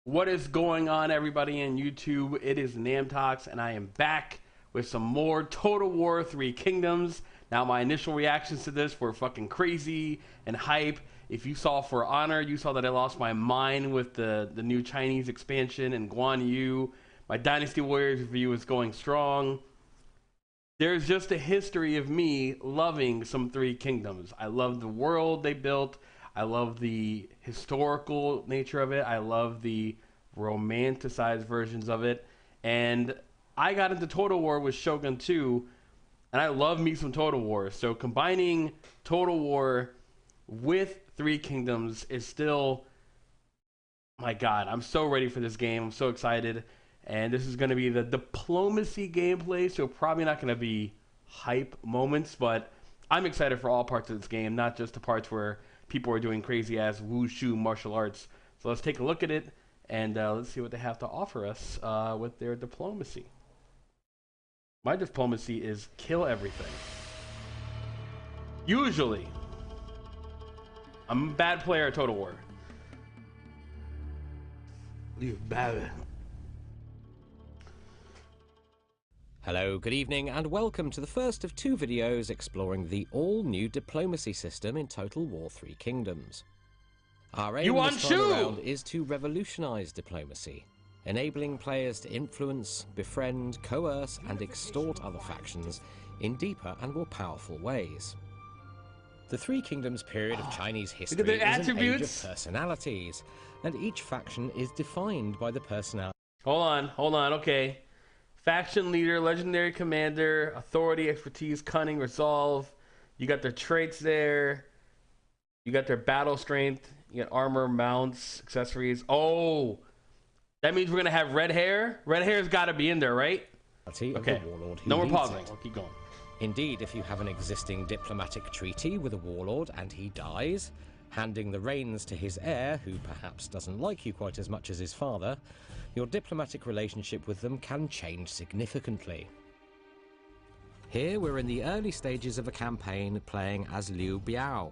What is going on, everybody in YouTube? It is Namtox, and I am back with some more Total War 3 Kingdoms. Now, my initial reactions to this were fucking crazy and hype. If you saw For Honor, you saw that I lost my mind with the new Chinese expansion and Guan Yu. My Dynasty Warriors review is going strong. There's just a history of me loving some Three Kingdoms. I love the world they built. I love the historical nature of it. I love the romanticized versions of it. And I got into Total War with Shogun 2, and I love me some Total War. So combining Total War with Three Kingdoms is still, my God, I'm so ready for this game. I'm so excited. And this is going to be the diplomacy gameplay, so probably not going to be hype moments, but I'm excited for all parts of this game, not just the parts where people are doing crazy-ass wushu martial arts. So let's take a look at it, and let's see what they have to offer us with their diplomacy. My diplomacy is kill everything. Usually. I'm a bad player at Total War. You bad. Hello, good evening, and welcome to the first of two videos exploring the all-new diplomacy system in Total War 3 Kingdoms. Our aim this time around is to revolutionise diplomacy, enabling players to influence, befriend, coerce and extort other factions in deeper and more powerful ways. The Three Kingdoms period of Chinese history is an age of personalities, and each faction is defined by the personality. Hold on, okay. Faction leader, legendary commander, authority, expertise, cunning, resolve. You got their traits there. You got their battle strength. You got armor, mounts, accessories. Oh, that means we're going to have red hair? Red hair's got to be in there, right? Okay, no more pausing. We'll keep going. Indeed, if you have an existing diplomatic treaty with a warlord and he dies, handing the reins to his heir, who perhaps doesn't like you quite as much as his father, your diplomatic relationship with them can change significantly. Here we're in the early stages of a campaign playing as Liu Biao.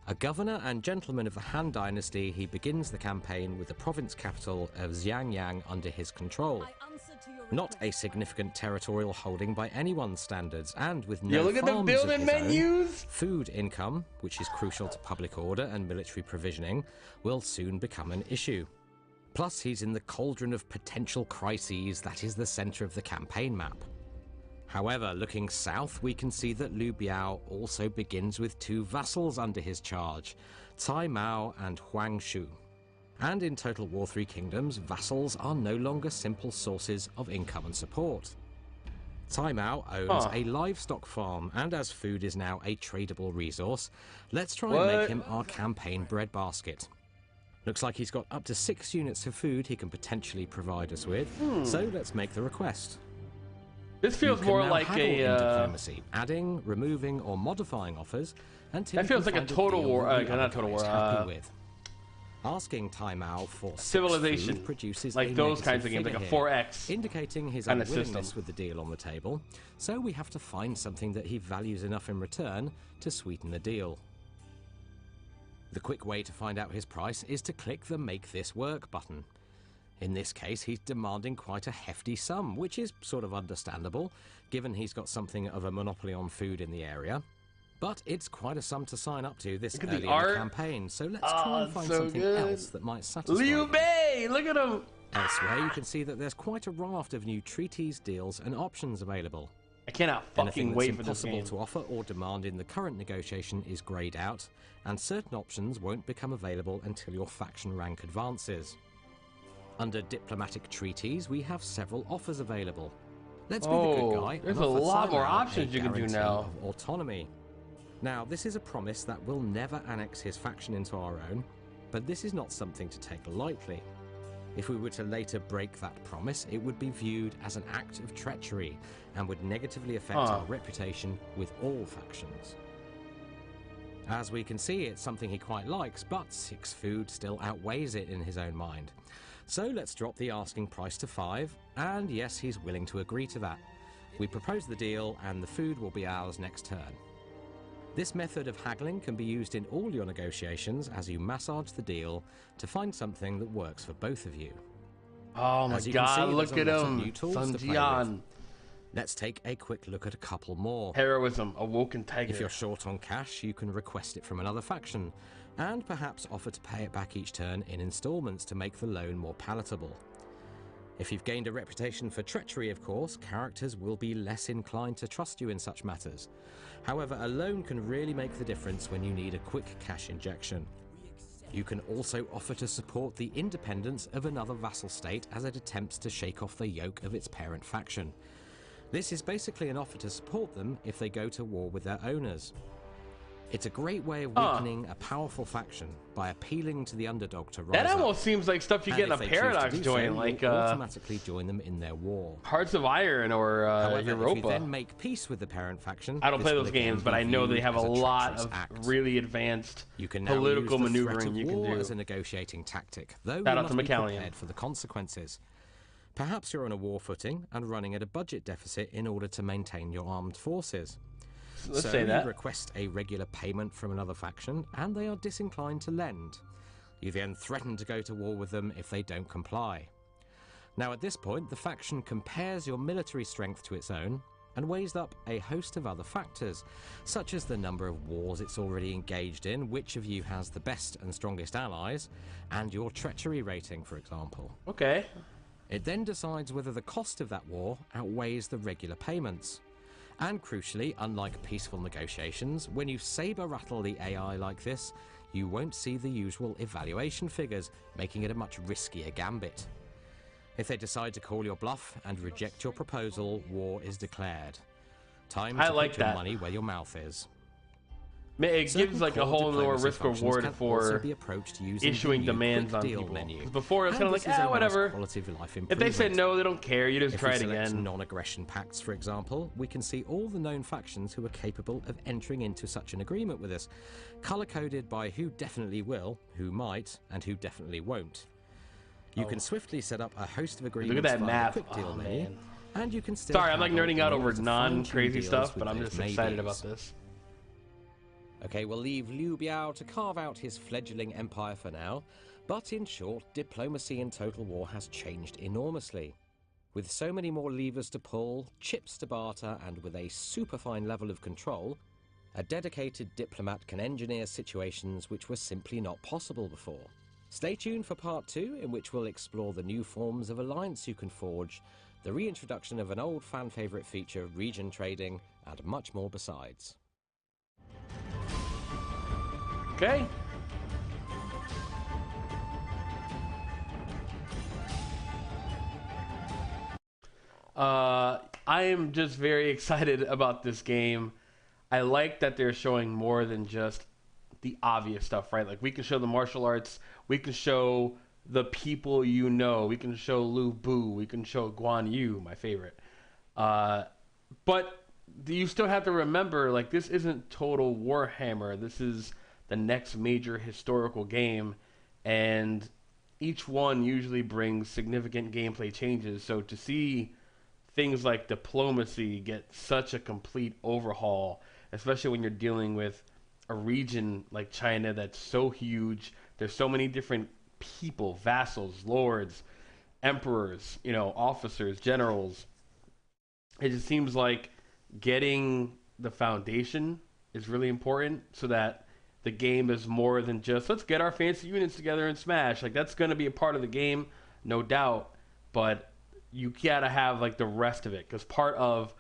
A governor and gentleman of the Han Dynasty, he begins the campaign with the province capital of Xiangyang under his control. Not a significant territorial holding by anyone's standards, and with no look at the building menus. Food income, which is crucial to public order and military provisioning, will soon become an issue. Plus, he's in the cauldron of potential crises that is the center of the campaign map. However, looking south, we can see that Liu Biao also begins with two vassals under his charge, Cai Mao and Huang Shu. And in Total War 3 Kingdoms, vassals are no longer simple sources of income and support. Cai Mao owns a livestock farm, and as food is now a tradable resource, let's try and make him our campaign breadbasket. Looks like he's got up to 6 units of food he can potentially provide us with, so let's make the request. This feels more like a diplomacy, adding, removing, or modifying offers until that feels like a Total War. Not Total War. Happy with. Asking Cai Mao for Civilization produces like those kinds of games, like a 4X, indicating his unwillingness with the deal on the table. So we have to find something that he values enough in return to sweeten the deal. The quick way to find out his price is to click the Make This Work button. In this case, he's demanding quite a hefty sum, which is sort of understandable, given he's got something of a monopoly on food in the area. But it's quite a sum to sign up to this early in the campaign, so let's try and find something else that might satisfy Liu Bei! Look at him! Elsewhere, you can see that there's quite a raft of new treaties, deals, and options available. I cannot fucking wait for this game. Anything that's impossible to offer or demand in the current negotiation is greyed out, and certain options won't become available until your faction rank advances. Under diplomatic treaties, we have several offers available. Let's be the good guy. There's a lot more options you can do now. Of autonomy. Now, this is a promise that we'll never annex his faction into our own, but this is not something to take lightly. If we were to later break that promise, it would be viewed as an act of treachery and would negatively affect our reputation with all factions. As we can see, it's something he quite likes, but 6 food still outweighs it in his own mind. So let's drop the asking price to 5, and yes, he's willing to agree to that. We propose the deal, and the food will be ours next turn. This method of haggling can be used in all your negotiations as you massage the deal to find something that works for both of you. Oh my As you can god, see, look there's at a lot of new him. tools Sun to play Jian. with. Let's take a quick look at a couple more. Heroism, Awoken Tiger. If you're short on cash, you can request it from another faction, and perhaps offer to pay it back each turn in installments to make the loan more palatable. If you've gained a reputation for treachery, of course, characters will be less inclined to trust you in such matters. However, a loan can really make the difference when you need a quick cash injection. You can also offer to support the independence of another vassal state as it attempts to shake off the yoke of its parent faction. This is basically an offer to support them if they go to war with their owners. It's a great way of weakening a powerful faction by appealing to the underdog to rise That up. almost seems like stuff you get in a Paradox joint, like automatically join them in their war. Hearts of Iron or However, Europa. if you then make peace with the parent faction, I don't play this those will again games, but be I know they viewed have a as lot treacherous of act. really advanced You can now political use the threat maneuvering of you can war do. as a negotiating tactic, though you Shout out must to be McCallion. prepared for the consequences. Perhaps you're on a war footing and running at a budget deficit in order to maintain your armed forces. Let's So say that. you request a regular payment from another faction, and they are disinclined to lend. You then threaten to go to war with them if they don't comply. Now at this point, the faction compares your military strength to its own, and weighs up a host of other factors, such as the number of wars it's already engaged in, which of you has the best and strongest allies, and your treachery rating, for example. Okay. It then decides whether the cost of that war outweighs the regular payments. And crucially, unlike peaceful negotiations, when you saber rattle the AI like this, you won't see the usual evaluation figures, making it a much riskier gambit. If they decide to call your bluff and reject your proposal, war is declared. Time to like put your that. money where your mouth is. It Certain gives like a core whole more diplomacy risk functions reward can also for be approached using issuing the new demands quick on deal people. menu. 'Cause before it was And kind of this like, is a nice whatever. quality of life If they say improvement. no, they don't care. You just If try we it select again. non-aggression pacts, for example, we can see all the known factions who are capable of entering into such an agreement with us, color-coded by who definitely will, who might, and who definitely won't. You can swiftly set up a host of agreements Look at that via the map. quick deal Oh, menu, man. and you can still Sorry, I'm like haggle nerding in out order over to non-crazy fine-tune stuff, deals but with I'm those just excited maybes. about this. Okay, we'll leave Liu Biao to carve out his fledgling empire for now, but in short, diplomacy in Total War has changed enormously. With so many more levers to pull, chips to barter, and with a superfine level of control, a dedicated diplomat can engineer situations which were simply not possible before. Stay tuned for part 2, in which we'll explore the new forms of alliance you can forge, the reintroduction of an old fan favourite feature, region trading, and much more besides. Okay. I am just very excited about this game. I like that they're showing more than just the obvious stuff, right? Like we can show the martial arts, we can show the people you know, we can show Lu Bu, we can show Guan Yu, my favorite. But you still have to remember, like, this isn't Total Warhammer. This is the next major historical game, and each one usually brings significant gameplay changes. So to see things like diplomacy get such a complete overhaul, especially when you're dealing with a region like China that's so huge, there's so many different people, vassals, lords, emperors, you know, officers, generals. It just seems like getting the foundation is really important so that the game is more than just let's get our fancy units together and smash. Like that's going to be a part of the game, no doubt, but you gotta have like the rest of it, because part of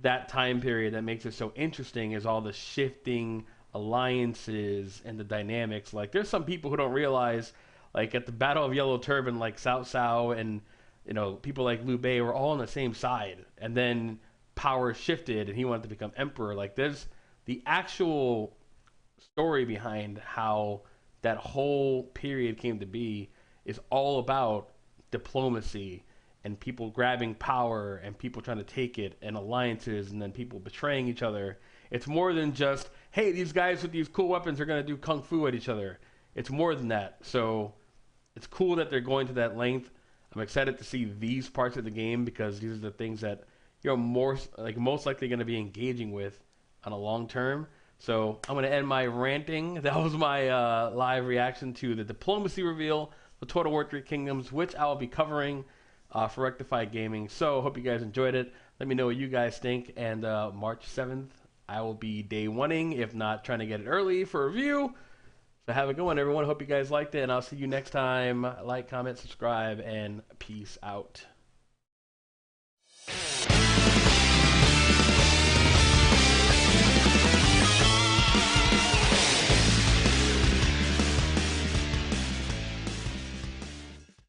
that time period that makes it so interesting is all the shifting alliances and the dynamics. Like there's some people who don't realize, like at the Battle of Yellow Turban, like Cao Cao and you know people like Liu Bei were all on the same side, and then power shifted and he wanted to become emperor. Like there's the actual story behind how that whole period came to be is all about diplomacy and people grabbing power and people trying to take it and alliances and then people betraying each other. It's more than just, hey, these guys with these cool weapons are going to do kung fu at each other. It's more than that. So it's cool that they're going to that length. I'm excited to see these parts of the game because these are the things that you're most likely going to be engaging with on a long term. So I'm going to end my ranting. That was my live reaction to the diplomacy reveal. the Total War 3 Kingdoms, which I will be covering for Rectified Gaming. So hope you guys enjoyed it. Let me know what you guys think. And March 7th, I will be day oneing, if not trying to get it early for review. So have a good one, everyone. Hope you guys liked it, and I'll see you next time. Like, comment, subscribe, and peace out.